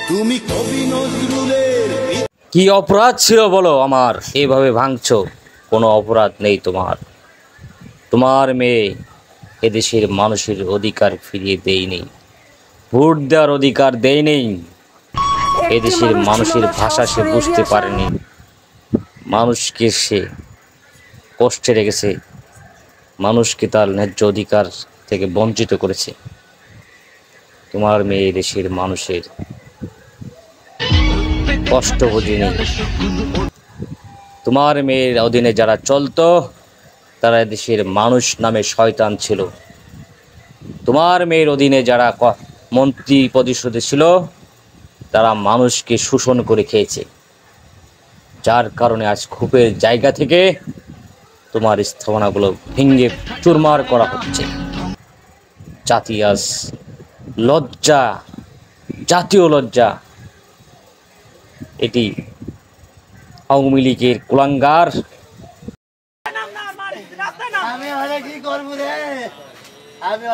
তুমি কবি নজরুলের কি অপরাধ ছিল বলো আমার এভাবে ভাঙছো? কোনো অপরাধ নেই তোমার। তোমার মেয়ে এদেশের মানুষের অধিকার ফিরিয়ে দেয়নি, ভোট দেওয়ার অধিকার দেয়নি। এদেশের মানুষের ভাষা সে বুঝতে পারেনি, মানুষকে সে কষ্টে রেখেছে, মানুষকে তার ন্যায্য অধিকার থেকে বঞ্চিত করেছে। তোমার মেয়ে দেশের মানুষের কষ্ট বোঝেনি। তোমার মেয়ের অধীনে যারা চলতো তারা দেশের মানুষ নামে শয়তান ছিল। তোমার মেয়ের অধীনে যারা মন্ত্রী পরিষদে ছিল তারা মানুষকে শোষণ করে খেয়েছে, যার কারণে আজ ক্ষোভের জায়গা থেকে তোমার স্থাপনাগুলো ভেঙে চুরমার করা হচ্ছে। জাতি আজ লজ্জা, জাতীয় লজ্জা। এটি আওয়ামী লীগের কুলাঙ্গার। আমি কি করবো রে? আমি